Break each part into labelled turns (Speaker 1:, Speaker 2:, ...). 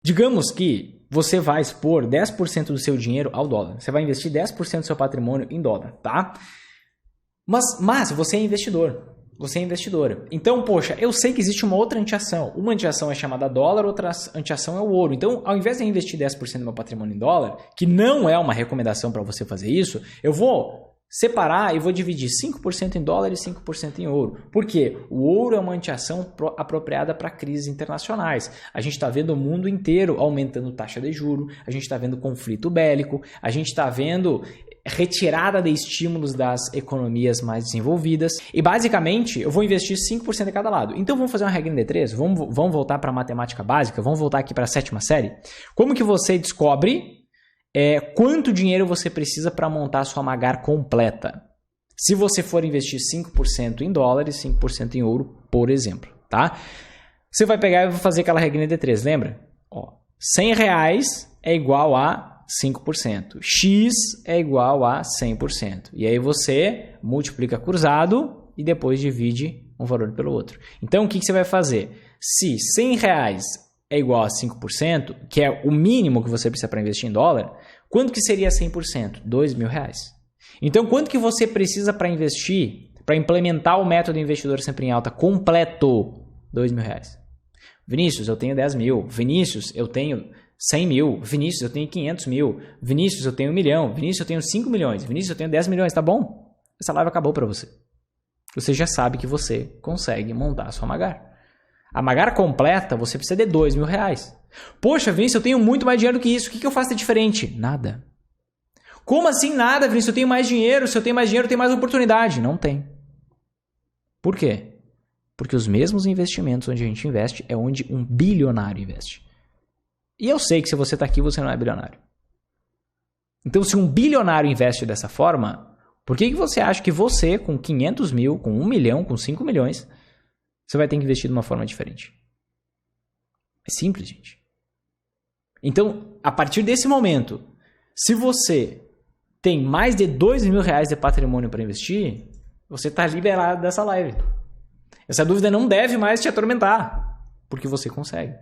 Speaker 1: Digamos que você vai expor 10% do seu dinheiro ao dólar. Você vai investir 10% do seu patrimônio em dólar, tá? Mas você é investidor. Você é investidora. Então, poxa, eu sei que existe uma outra anteação. Uma anteação é chamada dólar, outra anteação é o ouro. Então, ao invés de eu investir 10% do meu patrimônio em dólar, que não é uma recomendação para você fazer isso, eu vou separar e vou dividir 5% em dólar e 5% em ouro. Por quê? O ouro é uma anteação apropriada para crises internacionais. A gente está vendo o mundo inteiro aumentando taxa de juros, a gente está vendo conflito bélico, a gente está vendo retirada de estímulos das economias mais desenvolvidas. E basicamente eu vou investir 5% de cada lado. Então vamos fazer uma regra de 3? Vamos voltar para a matemática básica? Vamos voltar aqui para a 7ª série? Como que você descobre quanto dinheiro você precisa para montar a sua Magar completa? Se você for investir 5% em dólares, 5% em ouro, por exemplo, tá? Você vai pegar e vai fazer aquela regrinha de 3, lembra? Ó, R$100 é igual a 5%. X é igual a 100%. E aí você multiplica cruzado e depois divide um valor pelo outro. Então, o que você vai fazer? Se R$100 é igual a 5%, que é o mínimo que você precisa para investir em dólar, quanto que seria 100%? R$2.000. Então, quanto que você precisa para investir, para implementar o método investidor sempre em alta completo? R$2.000. Vinícius, eu tenho 10 mil. Vinícius, eu tenho 100 mil. Vinícius, eu tenho 500 mil. Vinícius, eu tenho 1 milhão. Vinícius, eu tenho 5 milhões. Vinícius, eu tenho 10 milhões. Tá bom? Essa live acabou para você. Você já sabe que você consegue montar a sua Magar. A Magar completa, você precisa de R$2.000. Poxa, Vinícius, eu tenho muito mais dinheiro do que isso. O que eu faço de diferente? Nada. Como assim nada, Vinícius? Eu tenho mais dinheiro. Se eu tenho mais dinheiro, eu tenho mais oportunidade. Não tem. Por quê? Porque os mesmos investimentos onde a gente investe é onde um bilionário investe. E eu sei que se você está aqui, você não é bilionário. Então, se um bilionário investe dessa forma, por que você acha que você, com 500 mil, com 1 milhão, com 5 milhões, você vai ter que investir de uma forma diferente? É simples, gente. Então, a partir desse momento, se você tem mais de R$2.000 de patrimônio para investir, você está liberado dessa live. Essa dúvida não deve mais te atormentar, porque você consegue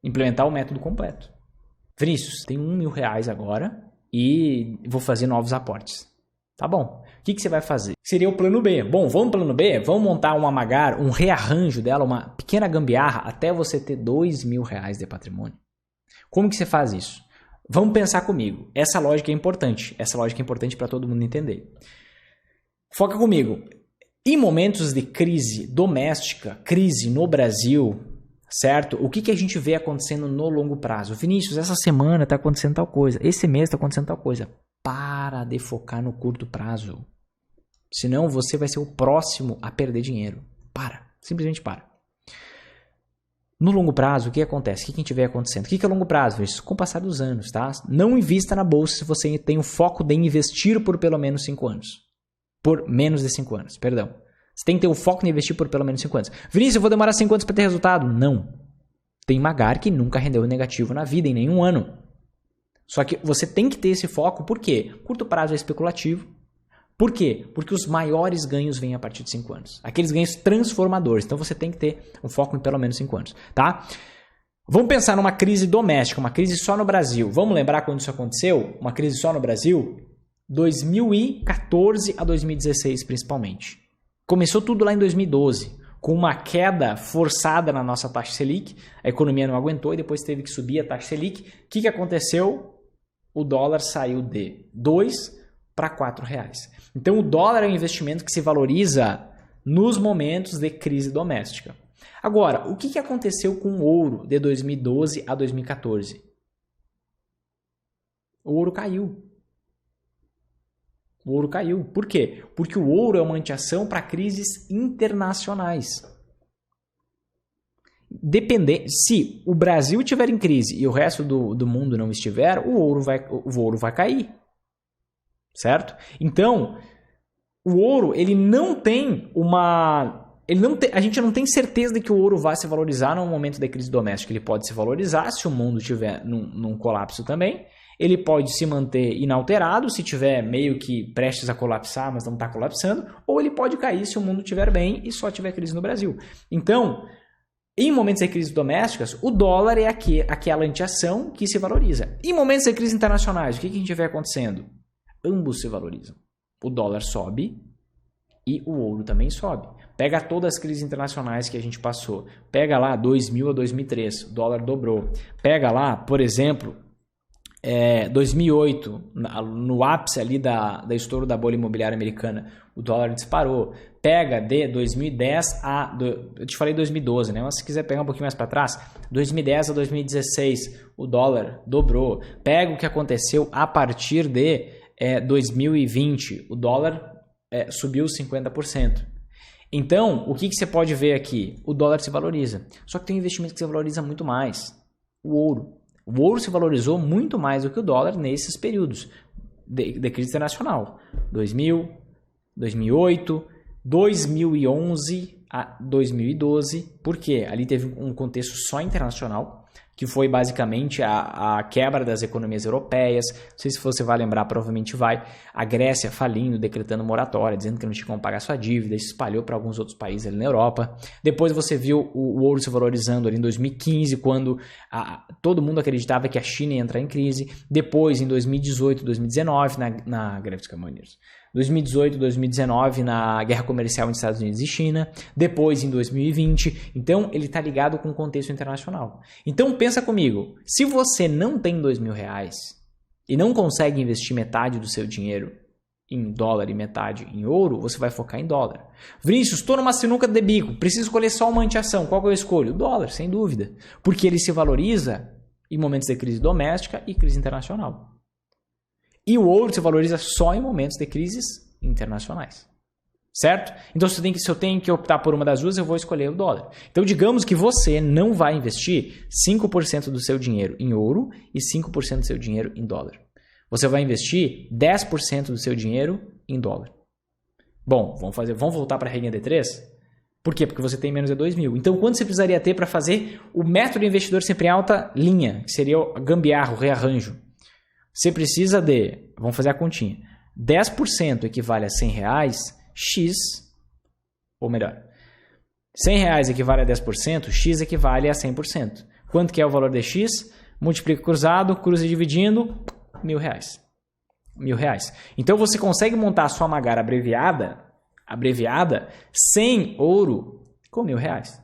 Speaker 1: implementar o método completo. Vinícius, tenho R$1.000 agora e vou fazer novos aportes. Tá bom. O que você vai fazer? Seria o plano B. Bom, vamos pro plano B? Vamos montar uma Magar, um rearranjo dela, uma pequena gambiarra até você ter R$2.000 de patrimônio. Como que você faz isso? Vamos pensar comigo. Essa lógica é importante. Essa lógica é importante para todo mundo entender. Foca comigo. Em momentos de crise doméstica, crise no Brasil, certo? O que a gente vê acontecendo no longo prazo? Vinícius, essa semana está acontecendo tal coisa. Esse mês está acontecendo tal coisa. Para de focar no curto prazo. Senão você vai ser o próximo a perder dinheiro. Para. Simplesmente para. No longo prazo, o que acontece? O que a gente vê acontecendo? O que é longo prazo? Vinícius? Com o passar dos anos, tá? Não invista na bolsa se você tem o foco de investir por pelo menos 5 anos. Por menos de 5 anos, perdão. Você tem que ter o foco em investir por pelo menos 5 anos. Vinícius, eu vou demorar 5 anos para ter resultado? Não. Tem Magar que nunca rendeu negativo na vida, em nenhum ano. Só que você tem que ter esse foco, por quê? Curto prazo é especulativo. Por quê? Porque os maiores ganhos vêm a partir de 5 anos. Aqueles ganhos transformadores. Então você tem que ter um foco em pelo menos 5 anos, tá? Vamos pensar numa crise doméstica, uma crise só no Brasil. Vamos lembrar quando isso aconteceu? Uma crise só no Brasil? 2014 a 2016, principalmente. Começou tudo lá em 2012, com uma queda forçada na nossa taxa Selic. A economia não aguentou e depois teve que subir a taxa Selic. O que aconteceu? O dólar saiu de 2 para R$4. Então, o dólar é um investimento que se valoriza nos momentos de crise doméstica. Agora, o que aconteceu com o ouro de 2012 a 2014? O ouro caiu. O ouro caiu. Por quê? Porque o ouro é uma anteação para crises internacionais. Se o Brasil estiver em crise e o resto do mundo não estiver, o ouro vai cair. Certo? Então, o ouro, ele não tem uma... a gente não tem certeza de que o ouro vai se valorizar num momento de crise doméstica. Ele pode se valorizar se o mundo estiver num colapso também. Ele pode se manter inalterado se tiver meio que prestes a colapsar, mas não está colapsando. Ou ele pode cair se o mundo estiver bem e só tiver crise no Brasil. Então, Em momentos de crise domésticas, o dólar é aquela antiação que se valoriza. Em momentos de crise internacionais, o que a gente vê acontecendo? Ambos se valorizam. O dólar sobe e o ouro também sobe. Pega todas as crises internacionais que a gente passou. Pega lá 2000 a 2003, o dólar dobrou. Pega lá, por exemplo, 2008, no ápice ali da estouro da bolha imobiliária americana, o dólar disparou. Pega de 2010 eu te falei 2012, né? Mas se quiser pegar um pouquinho mais para trás, 2010 a 2016, o dólar dobrou. Pega o que aconteceu a partir de 2020, o dólar subiu 50%. Então, o que você pode ver aqui? O dólar se valoriza. Só que tem um investimento que se valoriza muito mais. O ouro. O ouro se valorizou muito mais do que o dólar nesses períodos de crise internacional. 2000, 2008, 2011 a 2012. Por quê? Ali teve um contexto só internacional, que foi basicamente a quebra das economias europeias. Não sei se você vai lembrar, provavelmente vai. A Grécia falindo, decretando moratória, dizendo que não tinha como pagar sua dívida, isso espalhou para alguns outros países ali na Europa. Depois você viu o ouro se valorizando ali em 2015, quando todo mundo acreditava que a China ia entrar em crise. Depois, em 2018, 2019, na greve dos caminhoneiros. 2018, 2019, na guerra comercial entre Estados Unidos e China. Depois, em 2020. Então, ele está ligado com o contexto internacional. Então, pensa comigo. Se você não tem R$2.000 e não consegue investir metade do seu dinheiro em dólar e metade em ouro, você vai focar em dólar. Vinícius, estou numa sinuca de bico. Preciso escolher só uma antiação. Qual que eu escolho? O dólar, sem dúvida. Porque ele se valoriza em momentos de crise doméstica e crise internacional. E o ouro se valoriza só em momentos de crises internacionais. Certo? Então, se eu tenho que optar por uma das duas, eu vou escolher o dólar. Então, digamos que você não vai investir 5% do seu dinheiro em ouro e 5% do seu dinheiro em dólar. Você vai investir 10% do seu dinheiro em dólar. Bom, vamos voltar para a regrinha D3? Por quê? Porque você tem menos de 2.000. Então, quanto você precisaria ter para fazer o método investidor sempre em alta linha, que seria o gambiarra, o rearranjo? Você precisa de, vamos fazer a continha, 10% equivale a R$100, X, ou melhor, R$100 equivale a 10%, X equivale a 100%. Quanto que é o valor de X? Multiplica cruzado, cruza dividindo, R$1.000. R$1.000. Então você consegue montar a sua Magara abreviada sem ouro com R$1.000.